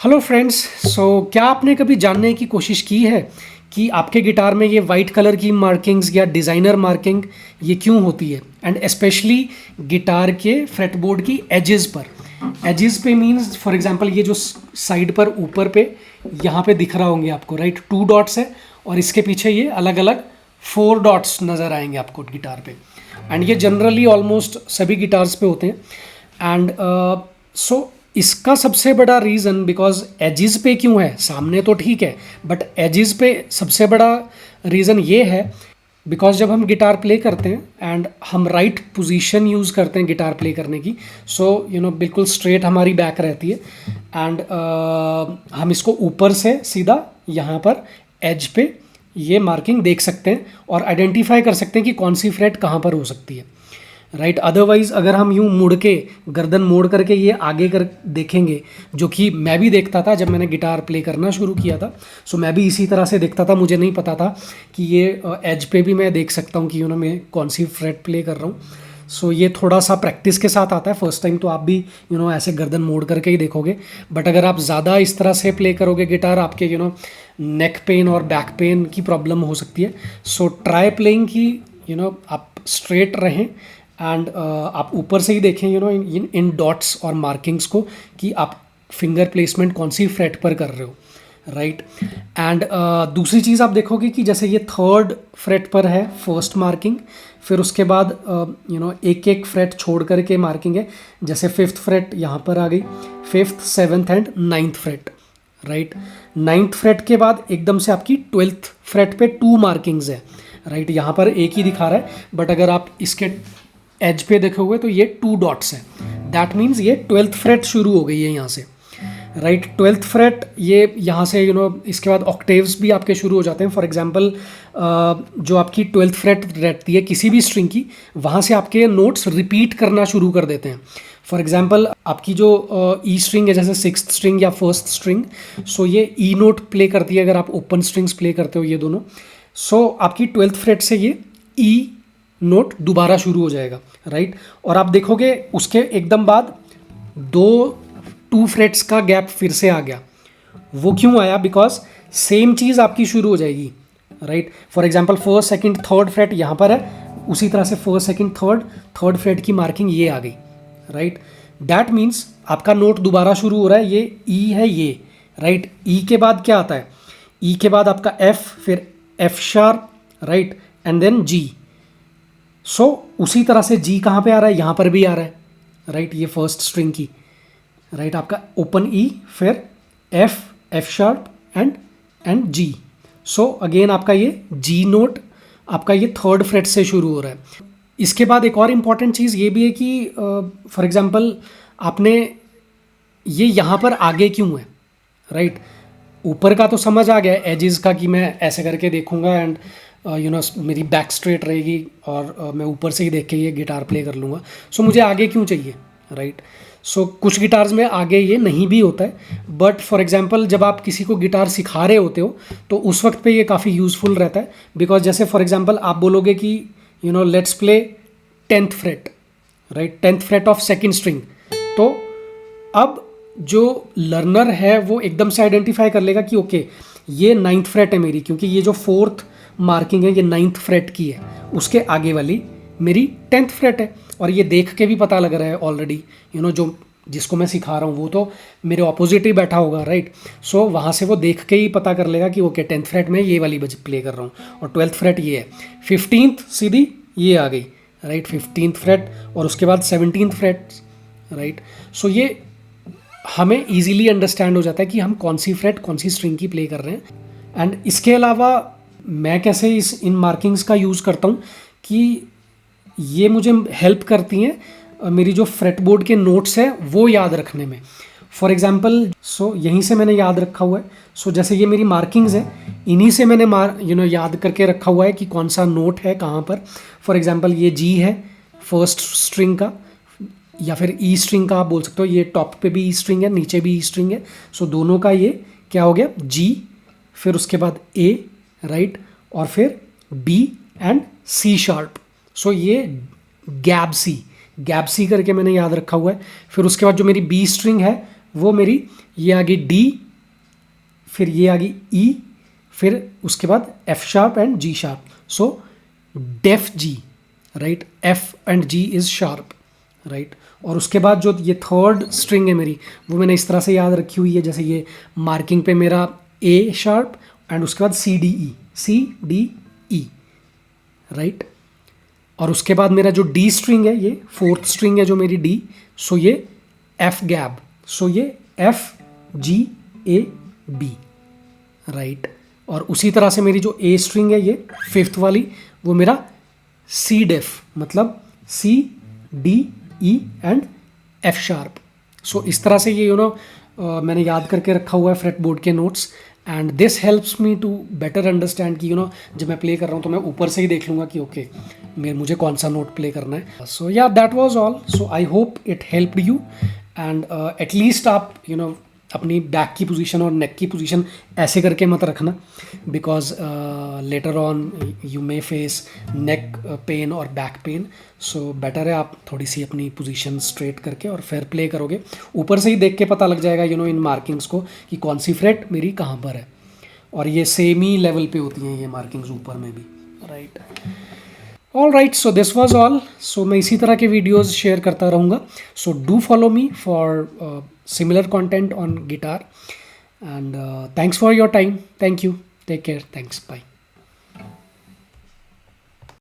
Hello friends. क्या आपने कभी जानने की कोशिश की है कि आपके गिटार में ये वाइट कलर की मार्किंग्स या डिज़ाइनर मार्किंग ये क्यों होती है, एंड स्पेशली गिटार के फ्रेटबोर्ड की एजेस पर। एजेस पे मींस फॉर एग्जांपल ये जो साइड पर ऊपर पे यहाँ पे दिख रहा होंगे आपको, राइट, 2 डॉट्स है और इसके पीछे ये अलग अलग 4 डॉट्स नज़र आएंगे आपको गिटार पे। एंड ये जनरली ऑलमोस्ट सभी गिटार्स पे होते हैं। एंड इसका सबसे बड़ा रीज़न, बिकॉज एजिस पे क्यों है, सामने तो ठीक है बट एजिस पे सबसे बड़ा रीज़न ये है बिकॉज जब हम गिटार प्ले करते हैं एंड हम राइट पोजीशन यूज़ करते हैं गिटार प्ले करने की, सो बिल्कुल स्ट्रेट हमारी बैक रहती है एंड हम इसको ऊपर से सीधा यहाँ पर एज पे ये मार्किंग देख सकते हैं और आइडेंटिफाई कर सकते हैं कि कौन सी फ्रेट कहाँ पर हो सकती है, राइट। अदरवाइज अगर हम यूं मुड़ के गर्दन मोड़ करके ये आगे कर देखेंगे, जो कि मैं भी देखता था जब मैंने गिटार प्ले करना शुरू किया था, सो मैं भी इसी तरह से देखता था। मुझे नहीं पता था कि ये एज पे भी मैं देख सकता हूँ कि मैं कौन सी फ्रेट प्ले कर रहा हूँ। सो ये थोड़ा सा प्रैक्टिस के साथ आता है। फर्स्ट टाइम तो आप भी ऐसे गर्दन मोड़ करके ही देखोगे, बट अगर आप ज़्यादा इस तरह से प्ले करोगे गिटार, आपके नेक पेन और बैक पेन की प्रॉब्लम हो सकती है। सो ट्राई प्लेइंग की आप स्ट्रेट रहें एंड आप ऊपर से ही देखें इन डॉट्स और मार्किंग्स को कि आप फिंगर प्लेसमेंट कौन सी फ्रेट पर कर रहे हो, राइट। एंड दूसरी चीज़ आप देखोगे कि जैसे ये 3rd फ्रेट पर है फर्स्ट मार्किंग, फिर उसके बाद एक एक फ्रेट छोड़ करके मार्किंग है। जैसे 5th फ्रेट यहाँ पर आ गई, 5th 7th and 9th freight, right. 9th freight के बाद एकदम से आपकी 12th फ्रेट पे 2 मार्किंग्स है, राइट। यहाँ पर एक ही दिखा रहा है बट अगर आप इसके एज पे देखोगे तो ये 2 डॉट्स है। दैट मीन्स ये 12th फ्रेट शुरू हो गई है यहाँ से, राइट। 12th फ्रेट ये यहाँ से इसके बाद ऑक्टेव्स भी आपके शुरू हो जाते हैं। फॉर एग्जांपल जो आपकी 12th फ्रेट रहती है किसी भी स्ट्रिंग की, वहाँ से आपके नोट्स रिपीट करना शुरू कर देते हैं। फॉर एग्जांपल आपकी जो ई स्ट्रिंग है, जैसे 6th स्ट्रिंग या 1st स्ट्रिंग, सो ये ई नोट प्ले करती है अगर आप ओपन स्ट्रिंग्स प्ले करते हो ये दोनों। सो आपकी 12th फ्रेट से ये ई नोट दोबारा शुरू हो जाएगा, राइट। और आप देखोगे उसके एकदम बाद 2 फ्रेट्स का गैप फिर से आ गया। वो क्यों आया? बिकॉज सेम चीज़ आपकी शुरू हो जाएगी, right. For example 1st 2nd 3rd freight यहाँ पर है, उसी तरह से 1st 2nd 3rd फ्रेट की मार्किंग ये आ गई, राइट। दैट मीन्स आपका नोट दोबारा शुरू हो रहा है, ये ई है ये, राइट। ई के बाद क्या आता है? ई के बाद आपका एफ, फिर F sharp, right, and then G. So उसी तरह से जी कहाँ पे आ रहा है? यहाँ पर भी आ रहा है, राइट। ये फर्स्ट स्ट्रिंग की, राइट, आपका ओपन ई, फिर F, F sharp and G. So again आपका ये जी नोट आपका ये 3rd फ्रेट से शुरू हो रहा है। इसके बाद एक और इम्पॉर्टेंट चीज़ ये भी है कि फॉर एग्जांपल आपने ये यहाँ पर आगे क्यों है, राइट। ऊपर का तो समझ आ गया एजेस का कि मैं ऐसे करके देखूंगा एंड मेरी बैक स्ट्रेट रहेगी और मैं ऊपर से ही देख के ये गिटार प्ले कर लूँगा। सो मुझे आगे क्यों चाहिए, राइट। सो कुछ गिटार्स में आगे ये नहीं भी होता है, बट फॉर एग्जांपल जब आप किसी को गिटार सिखा रहे होते हो तो उस वक्त पे ये काफ़ी यूज़फुल रहता है। बिकॉज जैसे फॉर एग्जांपल आप बोलोगे कि let's play 10th freight, right, 10th freight of 2nd string, तो अब जो लर्नर है वो एकदम से आइडेंटिफाई कर लेगा कि ओके ये 9th फ्रेट है मेरी, क्योंकि ये जो 4th मार्किंग है ये 9th फ्रेट की है, उसके आगे वाली मेरी 10th फ्रेट है। और ये देख के भी पता लग रहा है ऑलरेडी, जो जिसको मैं सिखा रहा हूँ वो तो मेरे ऑपोजिट ही बैठा होगा, राइट। सो वहाँ से वो देख के ही पता कर लेगा कि ओके 10th फ्रेट में ये वाली प्ले कर रहा हूँ और 12th फ्रेट ये है, 15th सीधी ये आ गई, राइट, 15th फ्रेट, और उसके बाद 17th फ्रेट, राइट। सो ये हमें ईजिली अंडरस्टैंड हो जाता है कि हम कौन सी फ्रेट कौन सी स्ट्रिंग की प्ले कर रहे हैं। एंड इसके अलावा मैं कैसे इन मार्किंग्स का यूज़ करता हूँ कि ये मुझे हेल्प करती हैं मेरी जो फ्रेटबोर्ड के नोट्स हैं वो याद रखने में। फॉर एग्जांपल यहीं से मैंने याद रखा हुआ है। जैसे ये मेरी मार्किंग्स हैं, इन्हीं से मैंने याद करके रखा हुआ है कि कौन सा नोट है कहाँ पर। फॉर एग्जांपल ये जी है फर्स्ट स्ट्रिंग का, या फिर ई स्ट्रिंग का आप बोल सकते हो। ये टॉप पे भी ई स्ट्रिंग है, नीचे भी ई स्ट्रिंग है। दोनों का ये क्या हो गया? जी, फिर उसके बाद ए, राइट, और फिर बी एंड सी शार्प। ये गैप सी करके मैंने याद रखा हुआ है। फिर उसके बाद जो मेरी बी स्ट्रिंग है वो मेरी ये आ गई डी, फिर ये आ गई ई, फिर उसके बाद F sharp and G sharp, so deaf G, right, F and G is sharp, right. और उसके बाद जो ये थर्ड स्ट्रिंग है मेरी, वो मैंने इस तरह से याद रखी हुई है, जैसे ये मार्किंग पे मेरा ए शार्प एंड उसके बाद C D E, C D E, right. और उसके बाद मेरा जो डी स्ट्रिंग है, ये फोर्थ स्ट्रिंग है जो मेरी डी, सो ये एफ गैप, सो ये F G A B, right. और उसी तरह से मेरी जो ए स्ट्रिंग है, ये फिफ्थ वाली, वो मेरा सी डेफ, मतलब C D E and F sharp. So इस तरह से ये मैंने याद करके रखा हुआ है फ्रेट बोर्ड के notes, and this helps me to better understand कि जब मैं प्ले कर रहा हूँ तो मैं ऊपर से ही देख लूँगा कि ओके मुझे कौन सा नोट प्ले करना है। सो या that was all. So I hope it helped you, and at least आप अपनी बैक की पोजीशन और नेक की पोजीशन ऐसे करके मत रखना, because later on you may face neck pain और बैक पेन। सो बेटर है आप थोड़ी सी अपनी पोजीशन स्ट्रेट करके और फिर प्ले करोगे। ऑपर से ही देख के पता लग जाएगा इन मार्किंग्स को कि कौन सी फ्रेट मेरी कहाँ पर है, और ये सेम ही लेवल पे होती हैं ये मार्किंग्स ऊपर में भी, right. All right, so this was all. So मैं इसी तरह के वीडियोज़ शेयर करता रहूँगा, so do follow me for similar content on guitar, and thanks for your time. Thank you, take care, thanks, bye.